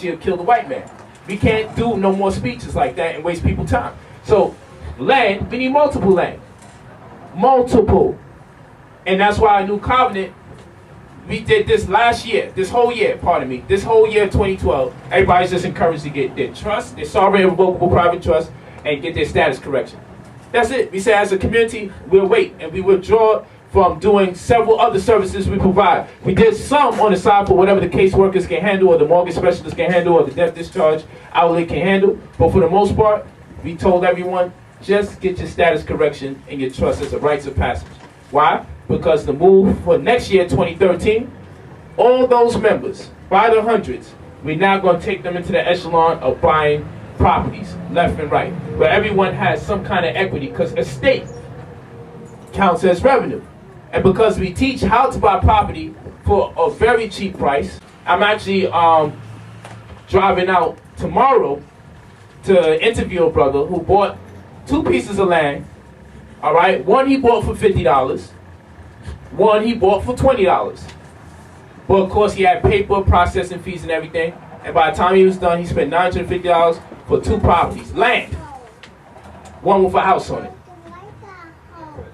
you'll kill the white man. We can't do no more speeches like that and waste people's time. So land, we need multiple land. Multiple. And that's why a new covenant, we did this last year, this whole year 2012, everybody's just encouraged to get their trust, their sovereign irrevocable private trust, and get their status correction. That's it. We say as a community, we'll wait and we withdraw from doing several other services we provide. We did some on the side for whatever the caseworkers can handle, or the mortgage specialists can handle, or the death discharge outlet can handle. But for the most part, we told everyone, just get your status correction and your trust as a rites of passage. Why? Because the move for next year, 2013, all those members, by the hundreds, we're now going to take them into the echelon of buying properties, left and right, where everyone has some kind of equity, because estate counts as revenue. And because we teach how to buy property for a very cheap price, I'm actually driving out tomorrow to interview a brother who bought 2 pieces of land. All right, one he bought for $50, one he bought for $20. But of course he had paper, processing fees and everything. And by the time he was done, he spent $950 for 2 properties, land. One with a house on it.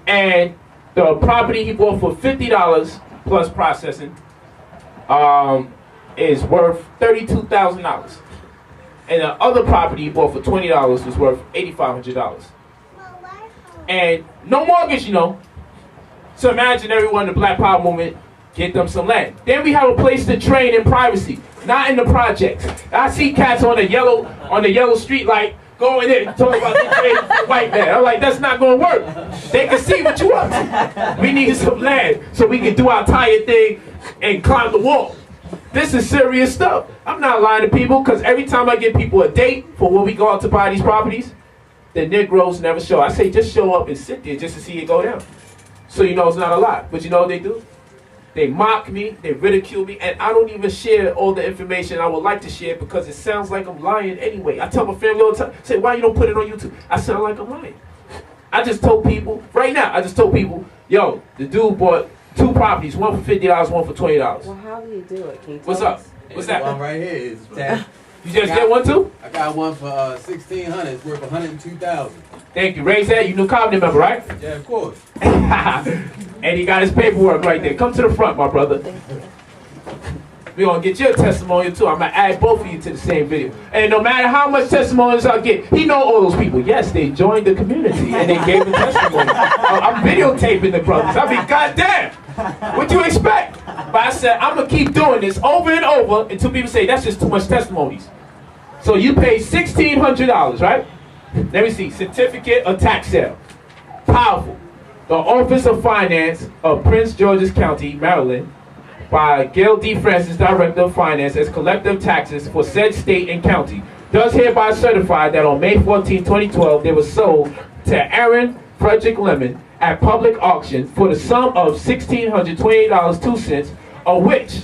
And the property he bought for $50 plus processing is worth $32,000. And the other property he bought for $20 was worth $8,500. And no mortgage, you know. So imagine everyone in the Black Power movement, get them some land. Then we have a place to train in privacy, not in the projects. I see cats on the yellow street light going in talking about they trade white man. I'm like, that's not going to work. They can see what you up to. We need some land so we can do our tired thing and climb the wall. This is serious stuff. I'm not lying to people, because every time I give people a date for when we go out to buy these properties, the Negroes never show. I say just show up and sit there just to see it go down. So you know it's not a lie. But you know what they do? They mock me, they ridicule me, and I don't even share all the information I would like to share, because it sounds like I'm lying anyway. I tell my family all the time, say, why you don't put it on YouTube? I sound like I'm lying. I just told people, right now, yo, the dude bought 2 properties, one for $50, one for $20. Well, how do you do it? Can you tell What's up? us? What's that? One right here is that. You just get one too? I got one for $1,600. It's worth $102,000. Thank you. Raise that. You new covenant member, right? Yeah, of course. And he got his paperwork right there. Come to the front, my brother. We're going to get your testimony too. I'm going to add both of you to the same video. And no matter how much testimonies I get, he know all those people. Yes, they joined the community and they gave the testimony. I'm videotaping the brothers. I mean, goddamn. What you expect? But I said, I'm going to keep doing this over and over until people say, that's just too much testimonies. So you paid $1,600, right? Let me see. Certificate of tax sale. Powerful. The Office of Finance of Prince George's County, Maryland, by Gail D. Francis, Director of Finance, as collective taxes for said state and county, does hereby certify that on May 14, 2012, they were sold to Aaron Frederick Lemon at public auction for the sum of $1,628.02, of which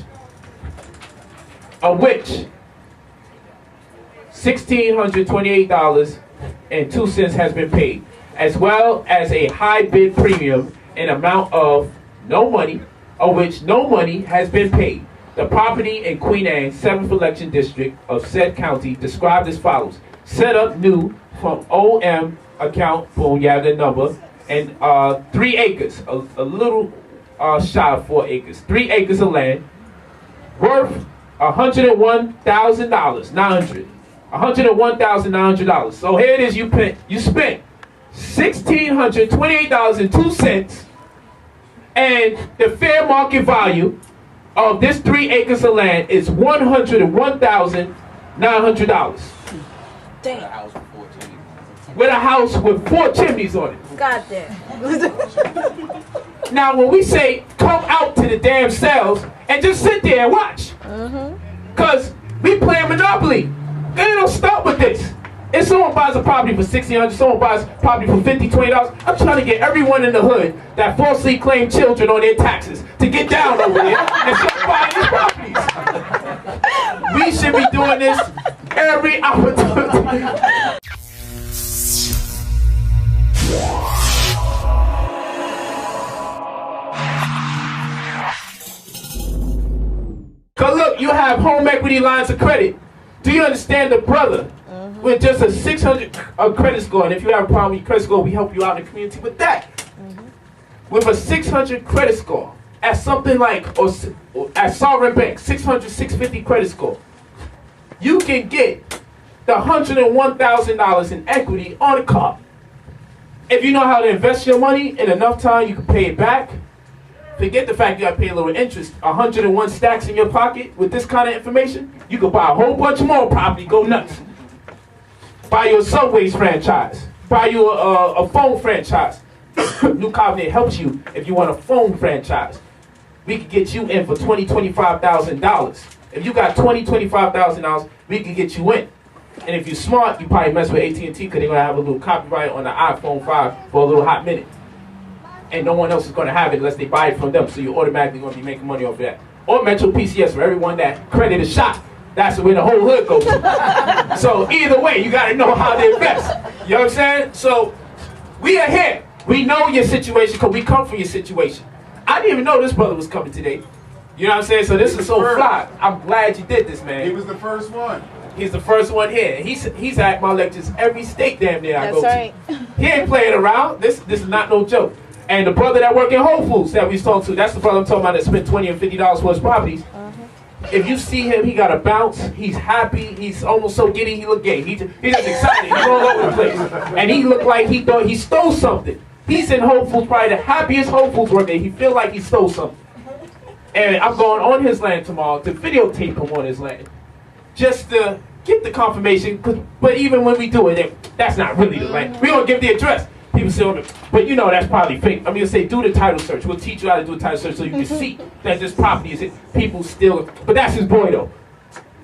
$1,628.02 has been paid, as well as a high bid premium in amount of no money, of which no money has been paid. The property in Queen Anne, 7th Election District of said county, described as follows. Set up new from OM account, boom, you have the number, and 3 acres, a little shy of 4 acres, 3 acres of land, worth $101,900. $101,900. So here it is, you spent $1,628.02, and the fair market value of this 3 acres of land is $101,900. Damn. With a house with 4 chimneys. With a house with 4 chimneys on it. God damn. Now when we say come out to the damn cells and just sit there and watch, because we play Monopoly. They don't stop with this. If someone buys a property for $1,600, someone buys property for $50, $20, I'm trying to get everyone in the hood that falsely claim children on their taxes to get down over there and start buying these properties. We should be doing this every opportunity. Cause look, you have home equity lines of credit Do you understand the brother with just a 600 credit score? And if you have a problem with your credit score, we help you out in the community with that. With a 600 credit score, at something like, or at Sovereign Bank, 600, 650 credit score, you can get the $101,000 in equity on a car. If you know how to invest your money in enough time, you can pay it back. Forget the fact you got to pay a little interest. 101 stacks in your pocket with this kind of information, you could buy a whole bunch more property, go nuts. Buy you a Subways franchise. Buy you a phone franchise. New Covenant helps you if you want a phone franchise. We could get you in for $20,000, $25,000. If you got $20,000, $25,000, we could get you in. And if you're smart, you probably mess with AT&T because they're going to have a little copyright on the iPhone 5 for a little hot minute. And no one else is going to have it unless they buy it from them. So you're automatically going to be making money off of that. Or Metro PCS for everyone that credit is shot. That's where the whole hood goes to. So either way, you got to know how to invest. You know what I'm saying? So we are here. We know your situation because we come from your situation. I didn't even know this brother was coming today. You know what I'm saying? So this is so fly. I'm glad you did this, man. He was the first one. He's the first one here. He's at my lectures every state damn near I go right. to. He ain't playing around. This is not no joke. And the brother that work in Whole Foods that we talked to, that's the brother I'm talking about that spent $20 and $50 for his properties. If you see him, he got a bounce. He's happy. He's almost so giddy he look gay. He's just excited. He's all over the place. And he looked like he thought he stole something. He's in Whole Foods, probably the happiest Whole Foods worker. He feel like he stole something. And I'm going on his land tomorrow to videotape him on his land. Just to get the confirmation. But even when we do it, that's not really the land. We don't give the address. People say, but you know that's probably fake. I'm going to say do the title search. We'll teach you how to do a title search so you can see that this property is it. People still, but that's his boy though.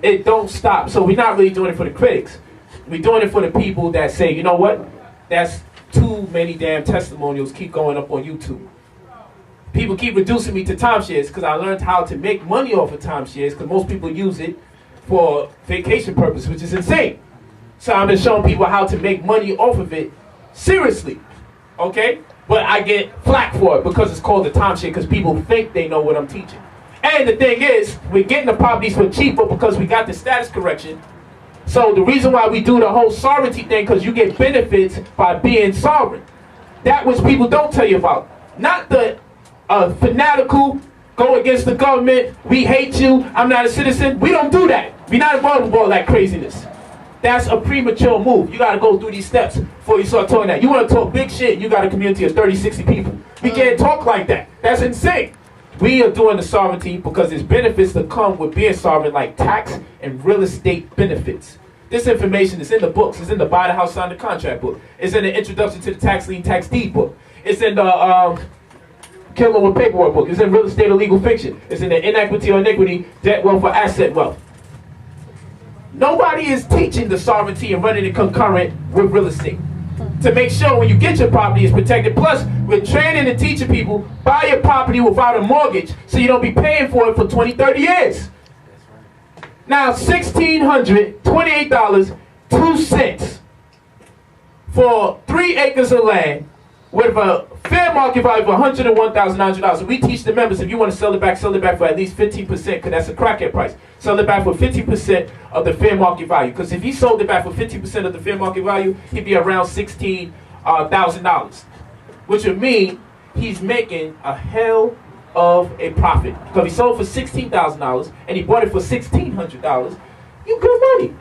It don't stop. So we're not really doing it for the critics. We're doing it for the people that say, you know what? That's too many damn testimonials keep going up on YouTube. People keep reducing me to timeshares because I learned how to make money off of timeshares because most people use it for vacation purpose, which is insane. So I've been showing people how to make money off of it seriously, okay? But I get flack for it because it's called the timeshare because people think they know what I'm teaching. And the thing is, we're getting the properties for cheaper because we got the status correction. So the reason why we do the whole sovereignty thing because you get benefits by being sovereign. That which people don't tell you about. Not the fanatical, go against the government, we hate you, I'm not a citizen. We don't do that. We're not involved with all that craziness. That's a premature move. You got to go through these steps before you start talking that. You want to talk big shit, you got a community of 30, 60 people. We can't talk like that. That's insane. We are doing the sovereignty because there's benefits that come with being sovereign, like tax and real estate benefits. This information is in the books. It's in the Buy the House, Sign the Contract book. It's in the Introduction to the Tax Lien, Tax Deed book. It's in the Killing with Paperwork book. It's in Real Estate or Legal Fiction. It's in the Inequity or Iniquity, Debt Wealth or Asset Wealth. Nobody is teaching the sovereignty and running it concurrent with real estate. To make sure when you get your property it's protected. Plus, we're training and teaching people, buy your property without a mortgage so you don't be paying for it for 20, 30 years. Now, $1,628.02 for 3 acres of land with a fair market value of $101,900. We teach the members if you want to sell it back for at least 15% because that's a crackhead price. Sell it back for 50% of the fair market value. Because if he sold it back for 50% of the fair market value, he'd be around $16,000. Which would mean he's making a hell of a profit. Because he sold for $16,000 and he bought it for $1,600. You good money.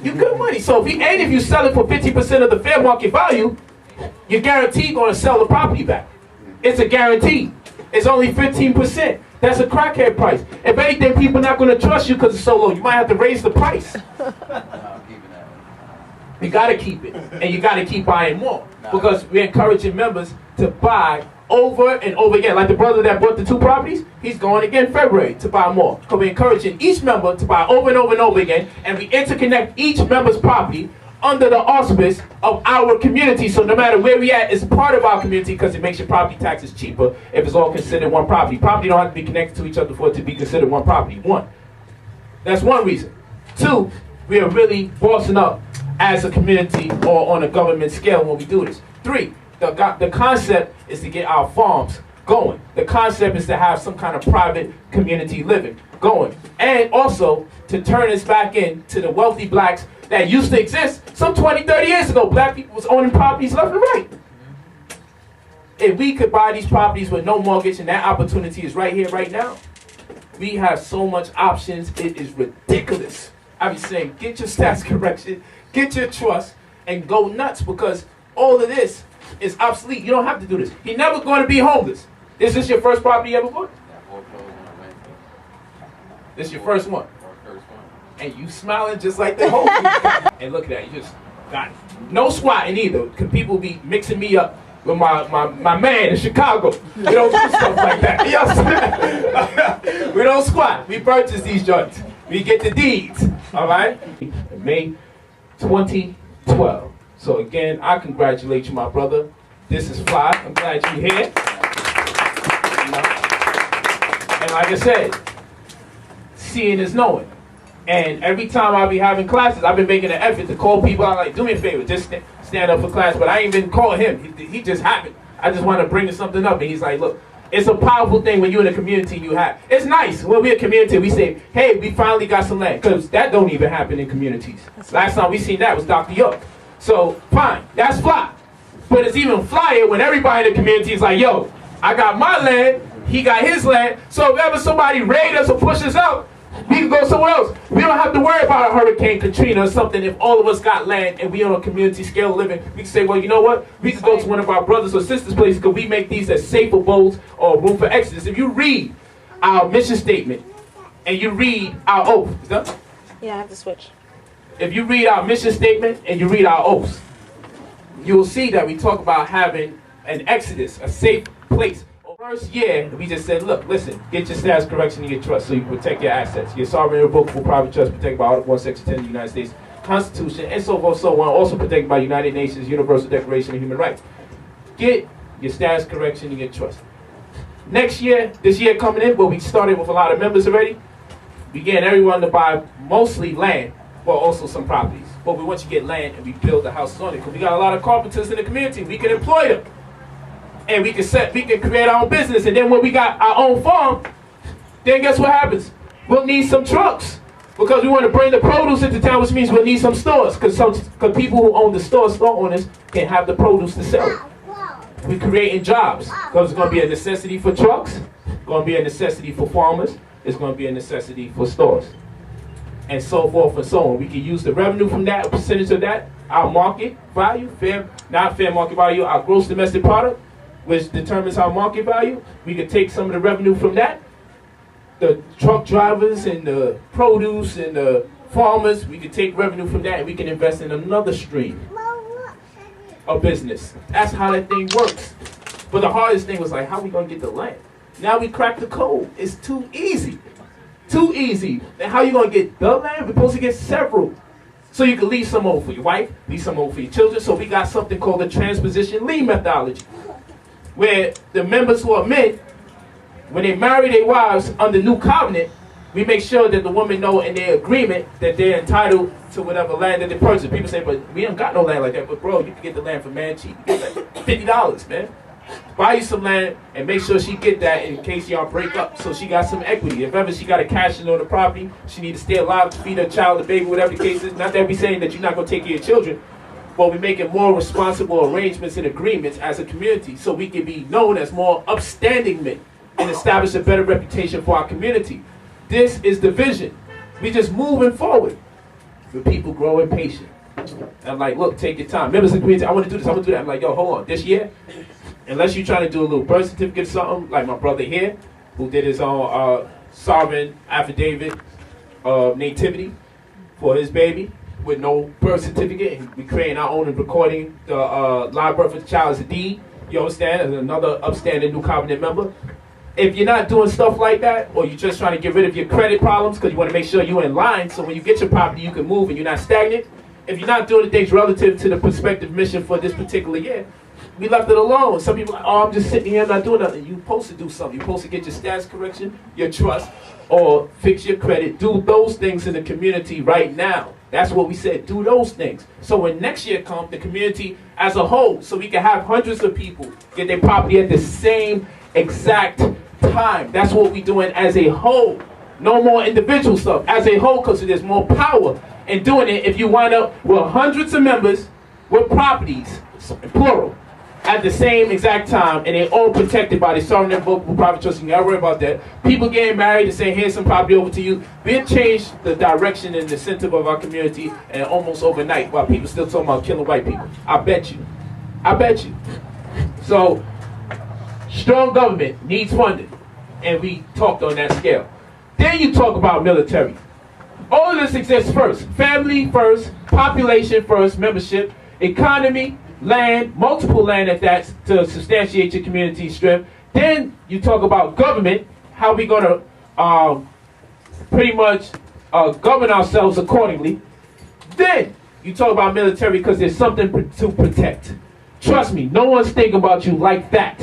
You good money. So if you sell it for 50% of the fair market value, you're guaranteed going to sell the property back. It's a guarantee. It's only 15%. That's a crackhead price. If anything, people are not going to trust you because it's so low. You might have to raise the price. You got to keep it. And you got to keep buying more. Because we're encouraging members to buy over and over again. Like the brother that bought the 2 properties, he's going again February to buy more. Because we're encouraging each member to buy over and over and over again. And we interconnect each member's property under the auspice of our community. So no matter where we at, it's part of our community because it makes your property taxes cheaper if it's all considered one property. Property don't have to be connected to each other for it to be considered one property. 1. That's one reason. 2, we are really bossing up as a community or on a government scale when we do this. 3, the concept is to get our farms going. The concept is to have some kind of private community living going. And also to turn us back into the wealthy blacks that used to exist some 20, 30 years ago. Black people was owning properties left and right. If we could buy these properties with no mortgage, and that opportunity is right here, right now, we have so much options, it is ridiculous. I be saying, get your stats correction, get your trust, and go nuts, because all of this is obsolete. You don't have to do this. You're never going to be homeless. This is your first property you ever bought? This is your first one. And you smiling just like the whole And look at that, you just got no squatting either, because people be mixing me up with my man in Chicago. We don't do stuff like that. You know, we don't squat. We purchase these joints. We get the deeds. All right? May 2012. So again, I congratulate you, my brother. This is fly. I'm glad you're here. You know? And like I said, seeing is knowing. And every time I be having classes, I've been making an effort to call people. I'm like, do me a favor, just stand up for class. But I ain't been calling him. He just happened. I just want to bring something up. And he's like, look, it's a powerful thing when you're in a community you have. It's nice when we're a community, we say, hey, we finally got some land. Because that don't even happen in communities. Last time we seen that was Dr. York. So, fine, that's fly. But it's even flyer when everybody in the community is like, yo, I got my land, he got his land. So if ever somebody raid us or push us out, we can go somewhere else. We don't have to worry about a Hurricane Katrina or something. If all of us got land and we on a community scale of living, we can say, well, you know what? We can go to one of our brothers or sisters' places because we make these as safe abodes or room for exodus. If you read our mission statement and you read our oath, is that? Yeah, I have to switch. If you read our mission statement and you read our oaths, you will see that we talk about having an exodus, a safe place. First year, we just said, look, listen, get your status correction and your trust so you can protect your assets. Your sovereign irrevocable private trust protected by Article 1, Section 10 of the United States Constitution, and so forth, so on, also protected by United Nations Universal Declaration of Human Rights. Get your status correction and your trust. Next year, this year coming in, where we started with a lot of members already, we get everyone to buy mostly land, but also some properties. But we want you to get land and we build the houses on it, because we got a lot of carpenters in the community. We can employ them. And we can create our own business. And then when we got our own farm, then guess what happens? We'll need some trucks, because we want to bring the produce into town, which means we'll need some stores, because people who own the store owners, can have the produce to sell. We're creating jobs, because it's going to be a necessity for trucks, it's going to be a necessity for farmers, it's going to be a necessity for stores, and so forth and so on. We can use the revenue from that, a percentage of that, our market value, not fair market value, our gross domestic product, which determines our market value. We could take some of the revenue from that. The truck drivers and the produce and the farmers, we could take revenue from that and we can invest in another stream of business. That's how that thing works. But the hardest thing was like, how are we going to get the land? Now we cracked the code. It's too easy. Too easy. And how are you going to get the land? We're supposed to get several. So you can leave some over for your wife, leave some over for your children. So we got something called the transposition lien methodology, where the members who are men, when they marry their wives under new covenant, we make sure that the women know in their agreement that they're entitled to whatever land that they purchase. People say, but we don't got no land like that. But bro, you can get the land for man cheap. You get like $50, man. Buy you some land and make sure she get that in case y'all break up, so she got some equity. If ever she got to cash in on the property, she need to stay alive to feed her child, the baby, whatever the case is. Not that we saying that you're not going to take care of your children, but we're making more responsible arrangements and agreements as a community so we can be known as more upstanding men and establish a better reputation for our community. This is the vision. We just moving forward. The people growing patient. And I'm like, look, take your time. Members of the community, I want to do this, I want to do that. I'm like, yo, hold on. This year, unless you're trying to do a little birth certificate or something, like my brother here, who did his own sovereign affidavit of nativity for his baby, with no birth certificate, and we creating our own and recording the live birth of the child as a deed. You understand? As another upstanding new covenant member. If you're not doing stuff like that, or you're just trying to get rid of your credit problems because you want to make sure you're in line, so when you get your property you can move and you're not stagnant. If you're not doing the things relative to the prospective mission for this particular year, we left it alone. Some people are like, oh, I'm just sitting here, I'm not doing nothing. You're supposed to do something. You're supposed to get your status correction, your trust, or fix your credit. Do those things in the community right now. That's what we said. Do those things. So when next year comes, the community as a whole, so we can have hundreds of people get their property at the same exact time. That's what we're doing as a whole. No more individual stuff. As a whole, because there's more power in doing it if you wind up with hundreds of members with properties, plural, at the same exact time, and they're all protected by the sovereign irrevocable private trust. You gotta worry about that. People getting married and saying, here's some property over to you. We've changed the direction and the incentive of our community and almost overnight, while people still talking about killing white people. I bet you. I bet you. So, strong government needs funding, and we talked on that scale. Then you talk about military. All of this exists first. Family first, population first, membership, economy, land, multiple land at that, to substantiate your community strength. Then you talk about government, how we're going to pretty much govern ourselves accordingly. Then you talk about military because there's something to protect. Trust me, no one's thinking about you like that.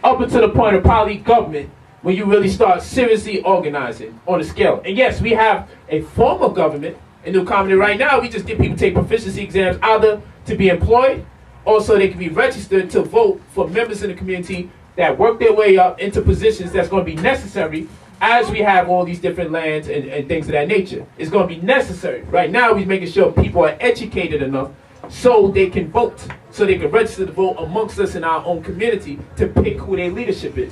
Up until the point of probably government, when you really start seriously organizing on a scale. And yes, we have a form of government in New Covenant right now. We just get people to take proficiency exams either to be employed, or so they can be registered to vote for members in the community that work their way up into positions that's going to be necessary as we have all these different lands and things of that nature. It's going to be necessary. Right now, we're making sure people are educated enough so they can vote, so they can register to vote amongst us in our own community to pick who their leadership is.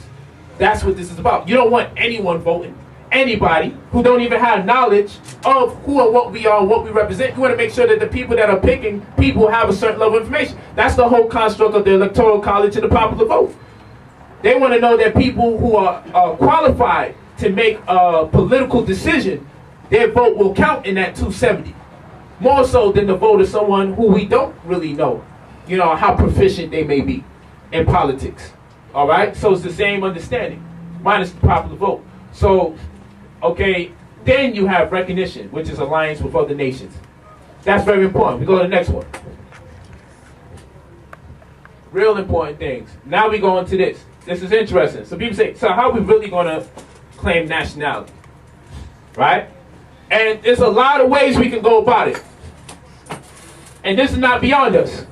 That's what this is about. You don't want anyone voting, anybody who don't even have knowledge of who and what we are and what we represent. You want to make sure that the people that are picking people have a certain level of information. That's the whole construct of the Electoral College and the popular vote. They want to know that people who are qualified to make a political decision, their vote will count in that 270. More so than the vote of someone who we don't really know, you know, how proficient they may be in politics. All right? So it's the same understanding, minus the popular vote. So, okay, then you have recognition, which is alliance with other nations. That's very important. We go to the next one. Real important things. Now we go into this. This is interesting. So people say, so how are we really going to claim nationality? Right? And there's a lot of ways we can go about it. And this is not beyond us.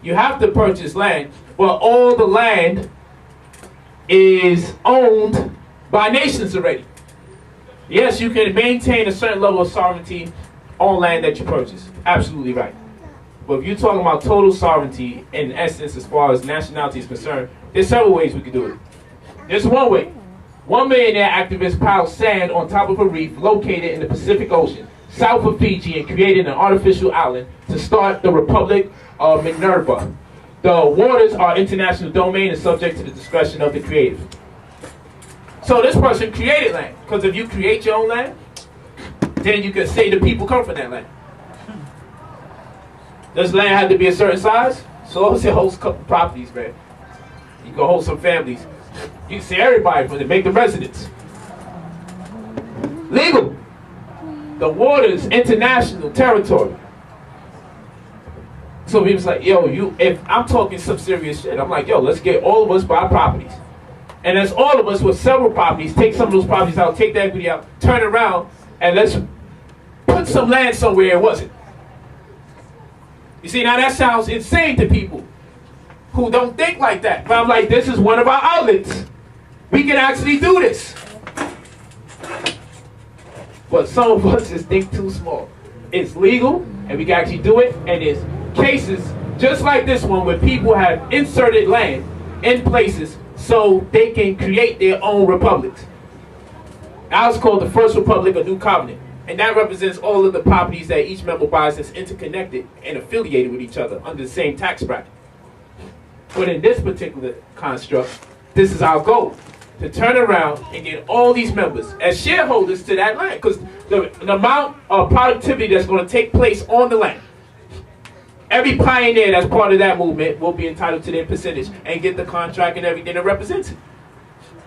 You have to purchase land, but all the land is owned by nations already. Yes, you can maintain a certain level of sovereignty on land that you purchase. Absolutely right. But if you're talking about total sovereignty, in essence, as far as nationality is concerned, there's several ways we can do it. There's one way. One millionaire activist piled sand on top of a reef located in the Pacific Ocean, south of Fiji, and created an artificial island to start the Republic of Minerva. The waters are international domain and subject to the discretion of the creator. So this person created land, because if you create your own land, then you can say the people come from that land. Does land have to be a certain size? So obviously it holds a couple properties, man. You can hold some families. You can say everybody from it, make them residents. Legal. The water's international territory. So people's like, yo, if I'm talking some serious shit, I'm like, yo, let's get all of us buy properties. And as all of us with several properties, take some of those properties out, take the equity out, turn around, and let's put some land somewhere it wasn't. You see, now that sounds insane to people who don't think like that. But I'm like, this is one of our outlets. We can actually do this. But some of us just think too small. It's legal, and we can actually do it, and there's cases just like this one where people have inserted land in places so they can create their own republics. That was called the First Republic of New Covenant. And that represents all of the properties that each member buys that's interconnected and affiliated with each other under the same tax bracket. But in this particular construct, this is our goal. To turn around and get all these members as shareholders to that land. Because the amount of productivity that's going to take place on the land, every pioneer that's part of that movement will be entitled to their percentage and get the contract and everything that represents it.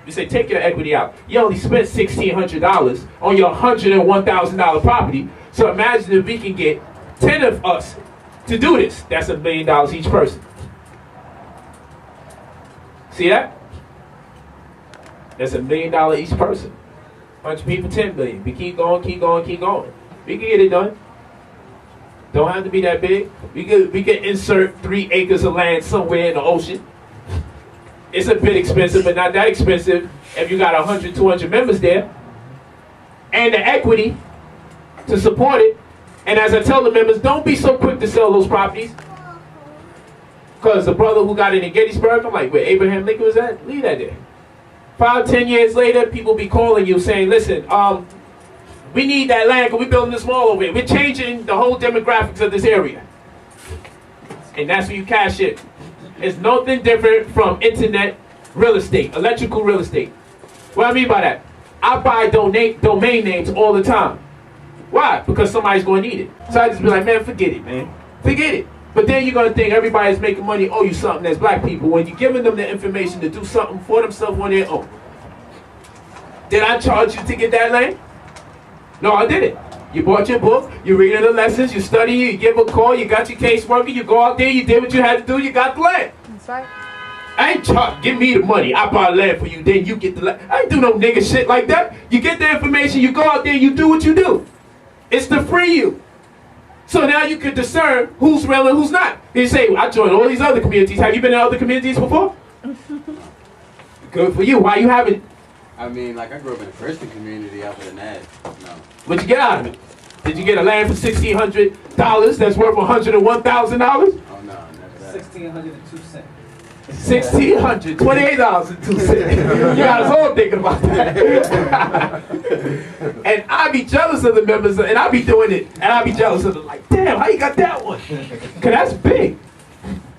You say, take your equity out. You only spent $1,600 on your $101,000 property. So imagine if we can get 10 of us to do this. That's $1 million each person. See that? That's $1 million each person. 100 people, 10 million. We keep going, keep going, keep going. We can get it done. Don't have to be that big. We could insert 3 acres of land somewhere in the ocean. It's a bit expensive, but not that expensive if you got 100, 200 members there. And the equity to support it. And as I tell the members, don't be so quick to sell those properties. Because the brother who got it in Gettysburg, I'm like, where Abraham Lincoln was at? Leave that there. 5, 10 years later, people be calling you saying, listen, we need that land because we're building this mall over here. We're changing the whole demographics of this area. And that's where you cash in. It's nothing different from internet real estate, electrical real estate. What I mean by that? I buy domain names all the time. Why? Because somebody's going to need it. So I just be like, man, forget it, man. Forget it. But then you're going to think everybody's making money, owe you something as black people when you're giving them the information to do something for themselves on their own. Did I charge you to get that land? No, I didn't. You bought your book, you're reading the lessons, you study, you give a call, you got your caseworker, you go out there, you did what you had to do, you got the land. That's right. I ain't charge, give me the money, I buy land for you, then you get the land. I ain't do no nigga shit like that. You get the information, you go out there, you do what you do. It's to free you. So now you can discern who's real and who's not. You say, I joined all these other communities. Have you been in other communities before? Good for you. Why you haven't? I mean, like, I grew up in a Christian community. Other than that, no. What'd you get out of it? Did you get a land for $1,600 that's worth $101,000? Oh, no, never that. $1,602. $1,600, $28.02. You got us all thinking about that. And I be jealous of the members, and I be doing it, and I be jealous of them. Like, damn, how you got that one? Cause that's big.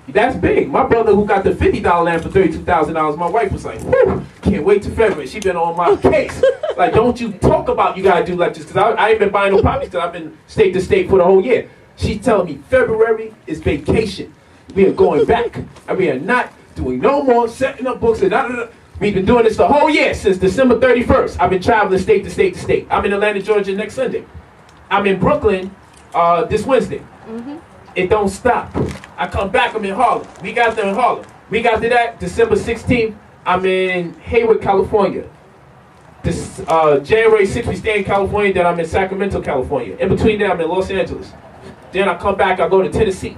That's big. My brother who got the $50 land for $32,000, my wife was like, whew, can't wait till February. She been on my case. Like, don't you talk about you gotta do lectures, because I ain't been buying no properties because I've been state to state for the whole year. She's telling me February is vacation. We are going back, and we are not doing no more setting up books. And we've been doing this the whole year since December 31st. I've been traveling state to state to state. I'm in Atlanta, Georgia next Sunday. I'm in Brooklyn this Wednesday. It don't stop. I come back, I'm in Harlem. We got there in Harlem. We got to that December 16th. I'm in Hayward, California. This January 6th, we stay in California. Then I'm in Sacramento, California. In between that, I'm in Los Angeles. Then I come back, I go to Tennessee.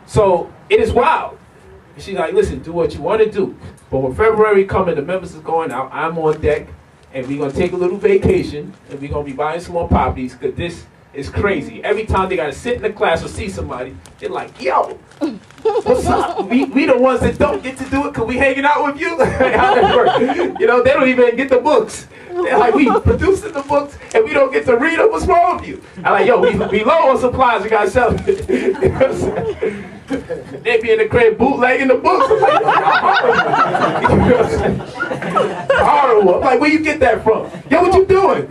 So it is wild. And she's like, listen, do what you want to do. But when February coming, the members is going out, I'm on deck, and we're going to take a little vacation, and we're going to be buying some more properties, because this is crazy. Every time they got to sit in the class or see somebody, they're like, yo, what's up? We the ones that don't get to do it because we hanging out with you? How that work? You know, they don't even get the books. They're like, we producing the books, and we don't get to read them. What's wrong with you? I'm like, yo, we low on supplies. We got to sell it. You know what I'm saying? They be in the crib bootlegging the books. I'm like, you know what I'm saying? Horrible. I'm like, where you get that from? Yo, what you doing?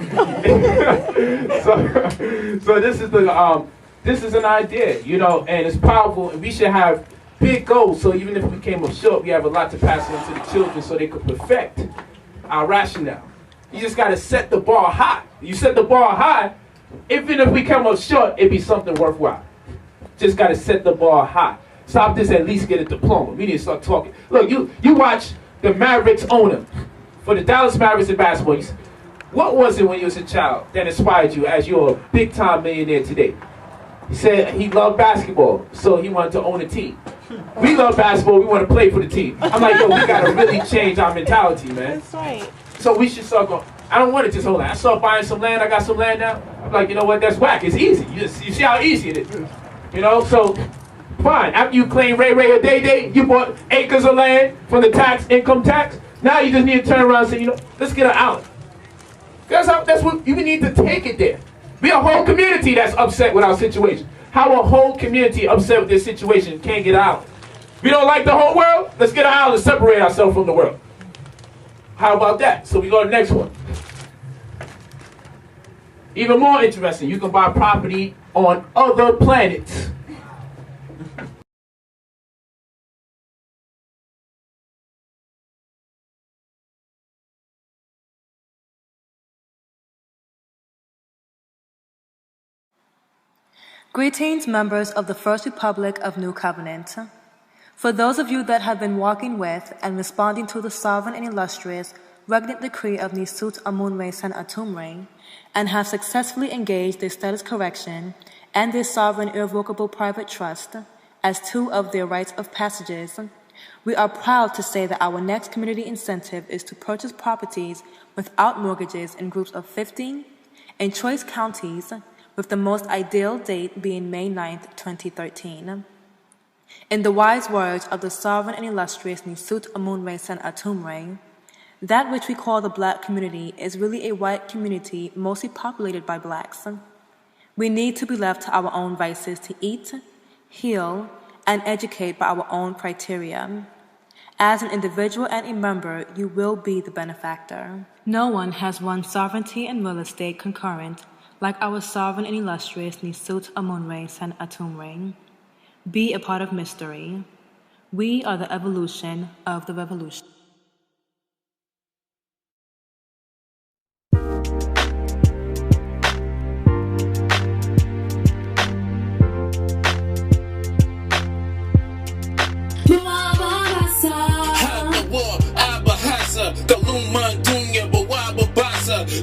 So this is an idea, you know, and it's powerful, and we should have big goals. So even if we came up short, we have a lot to pass on to the children so they could perfect our rationale. You just got to set the bar high. You set the bar high, even if we come up short, it'd be something worthwhile. Just got to set the bar high. Stop this, at least get a diploma. We need to start talking. Look, you watch the Mavericks owner for the Dallas Mavericks in basketball. What was it when you was a child that inspired you as you're a big-time millionaire today? He said he loved basketball, so he wanted to own a team. We love basketball, we want to play for the team. I'm like, yo, we got to really change our mentality, man. That's right. So we should start going, I don't want to just hold on. I start buying some land, I got some land now. I'm like, you know what, that's whack, it's easy. You see how easy it is. You know, so fine. After you claim Ray or Day, you bought acres of land from the income tax. Now you just need to turn around and say, you know, let's get an island. That's what you need to take it there. We a whole community that's upset with our situation. How a whole community upset with their situation can't get out. We don't like the whole world? Let's get an island and separate ourselves from the world. How about that? So we go to the next one. Even more interesting, you can buy property on other planets. Greetings, members of the First Republic of New Covenant. For those of you that have been walking with and responding to the sovereign and illustrious regnant decree of Nisut Amun Re Sen Atum Re, and have successfully engaged the status correction and their sovereign irrevocable private trust as two of their rites of passages, we are proud to say that our next community incentive is to purchase properties without mortgages in groups of 15 in choice counties, with the most ideal date being May 9th, 2013. In the wise words of the sovereign and illustrious Nisut Amunre Sen Atumre, that which we call the black community is really a white community mostly populated by blacks. We need to be left to our own vices to eat, heal, and educate by our own criteria. As an individual and a member, you will be the benefactor. No one has won sovereignty and real estate concurrent like our sovereign and illustrious Nisut Amunre Sen Atumre. Be a part of mystery. We are the evolution of the revolution.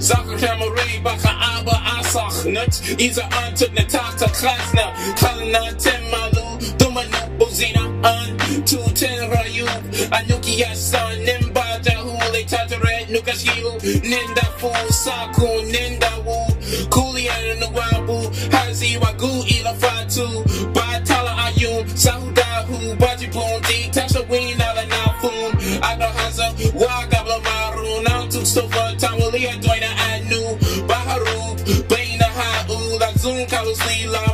Zaken Cameray, Baka Aba Asach, Nuts, Isa Ant, Natata, Klasna, Kalana, Temalu, Dumanu, Bozina, An, 210 Rayu, Anukia San, Nimba, Jahule, Tataret, Nukashiu, Ninda Fu, Saku, Ninda Wu, Kulian, Nuwapu, Hazi, Wagu, Ila Fatu, Batala Ayun, Sahudahu, Bajipun, Tasha Win, Ala Nafun, Agahaza, Wagabla Maru, now to Sofa, Tawalia, Doina, Anu, Baharu, Baina Ha'u, Lazun, Kalusli, La